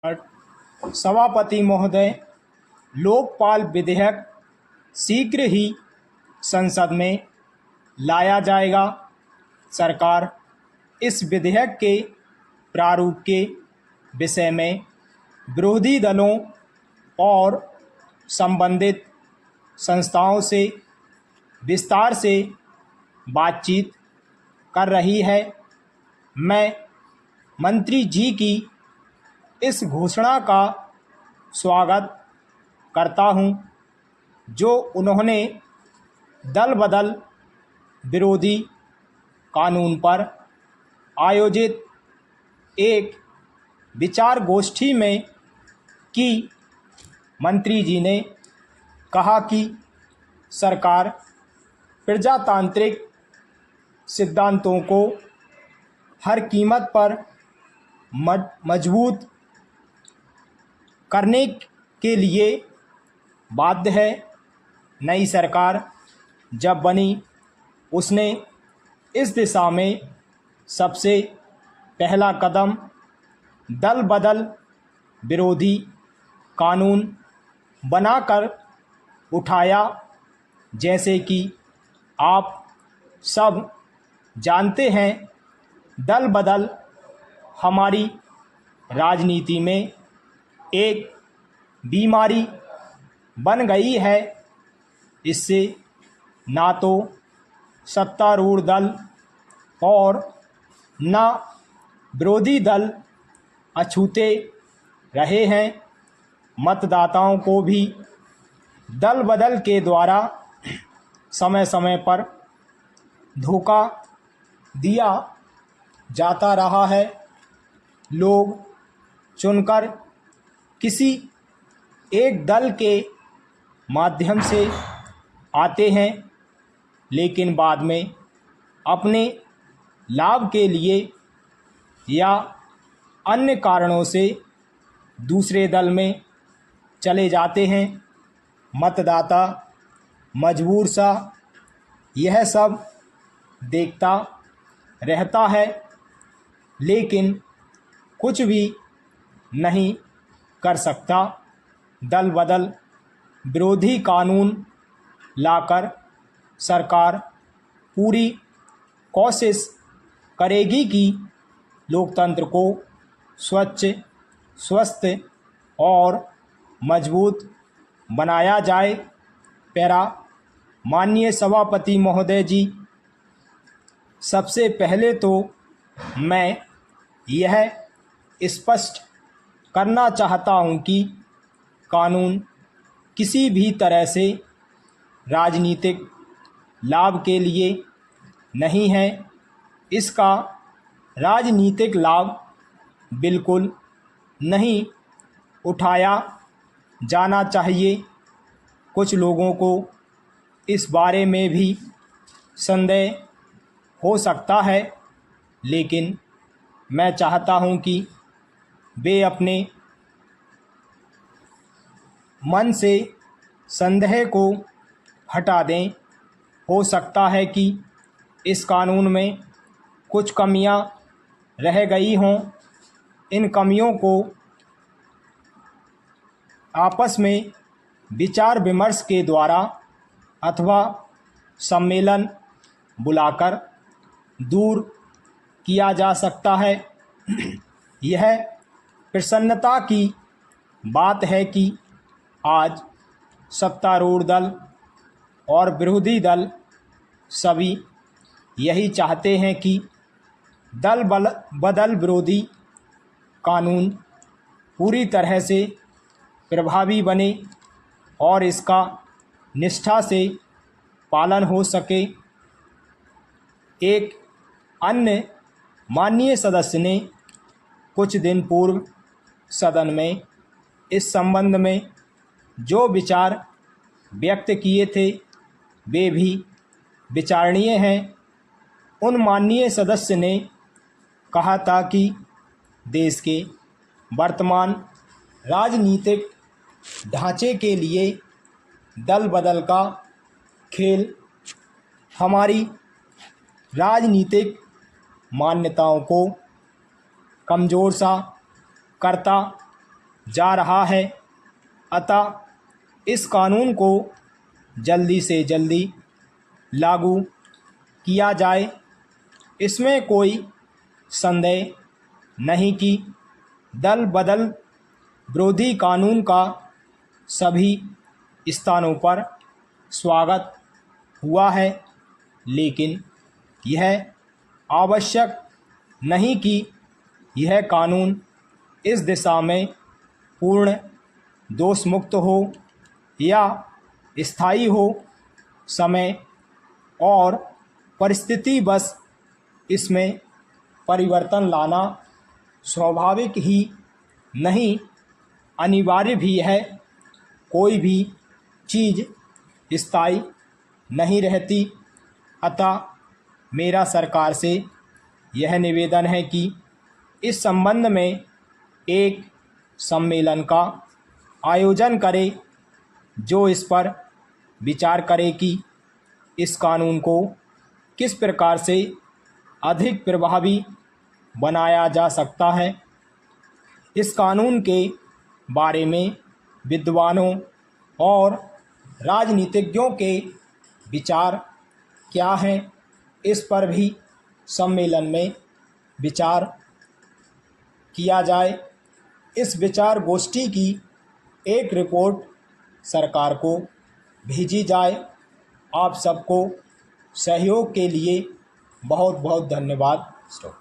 सभापति महोदय, लोकपाल विधेयक शीघ्र ही संसद में लाया जाएगा। सरकार इस विधेयक के प्रारूप के विषय में विरोधी दलों और संबंधित संस्थाओं से विस्तार से बातचीत कर रही है। मैं मंत्री जी की इस घोषणा का स्वागत करता हूं, जो उन्होंने दल बदल विरोधी कानून पर आयोजित एक विचार गोष्ठी में की। मंत्री जी ने कहा कि सरकार प्रजातांत्रिक सिद्धांतों को हर कीमत पर मजबूत करने के लिए बाध्य है। नई सरकार जब बनी, उसने इस दिशा में सबसे पहला कदम दल बदल विरोधी कानून बनाकर उठाया। जैसे कि आप सब जानते हैं, दल बदल हमारी राजनीति में एक बीमारी बन गई है। इससे ना तो सत्तारूढ़ दल और ना विरोधी दल अछूते रहे हैं। मतदाताओं को भी दल बदल के द्वारा समय समय पर धोखा दिया जाता रहा है। लोग चुनकर किसी एक दल के माध्यम से आते हैं, लेकिन बाद में अपने लाभ के लिए या अन्य कारणों से दूसरे दल में चले जाते हैं। मतदाता मजबूर सा यह सब देखता रहता है, लेकिन कुछ भी नहीं कर सकता। दल बदल विरोधी कानून लाकर सरकार पूरी कोशिश करेगी कि लोकतंत्र को स्वच्छ, स्वस्थ और मजबूत बनाया जाए। पैरा माननीय सभापति महोदय जी, सबसे पहले तो मैं यह स्पष्ट करना चाहता हूं कि कानून किसी भी तरह से राजनीतिक लाभ के लिए नहीं है। इसका राजनीतिक लाभ बिल्कुल नहीं उठाया जाना चाहिए। कुछ लोगों को इस बारे में भी संदेह हो सकता है, लेकिन मैं चाहता हूं कि वे अपने मन से संदेह को हटा दें। हो सकता है कि इस कानून में कुछ कमियां रह गई हों। इन कमियों को आपस में विचार विमर्श के द्वारा अथवा सम्मेलन बुलाकर दूर किया जा सकता है। यह प्रसन्नता की बात है कि आज सत्तारूढ़ दल और विरोधी दल सभी यही चाहते हैं कि दल बदल विरोधी कानून पूरी तरह से प्रभावी बने और इसका निष्ठा से पालन हो सके। एक अन्य माननीय सदस्य ने कुछ दिन पूर्व सदन में इस संबंध में जो विचार व्यक्त किए थे, वे भी विचारणीय हैं। उन माननीय सदस्य ने कहा था कि देश के वर्तमान राजनीतिक ढांचे के लिए दल बदल का खेल हमारी राजनीतिक मान्यताओं को कमज़ोर सा करता जा रहा है, अतः इस कानून को जल्दी से जल्दी लागू किया जाए। इसमें कोई संदेह नहीं कि दल बदल विरोधी कानून का सभी स्थानों पर स्वागत हुआ है, लेकिन यह आवश्यक नहीं कि यह कानून इस दिशा में पूर्ण दोष मुक्त हो या स्थायी हो। समय और परिस्थिति बस इसमें परिवर्तन लाना स्वाभाविक ही नहीं, अनिवार्य भी है। कोई भी चीज़ स्थायी नहीं रहती, अतः मेरा सरकार से यह निवेदन है कि इस संबंध में एक सम्मेलन का आयोजन करे जो इस पर विचार करे कि इस कानून को किस प्रकार से अधिक प्रभावी बनाया जा सकता है। इस कानून के बारे में विद्वानों और राजनीतिज्ञों के विचार क्या हैं, इस पर भी सम्मेलन में विचार किया जाए। इस विचार गोष्ठी की एक रिपोर्ट सरकार को भेजी जाए। आप सबको सहयोग के लिए बहुत बहुत धन्यवाद।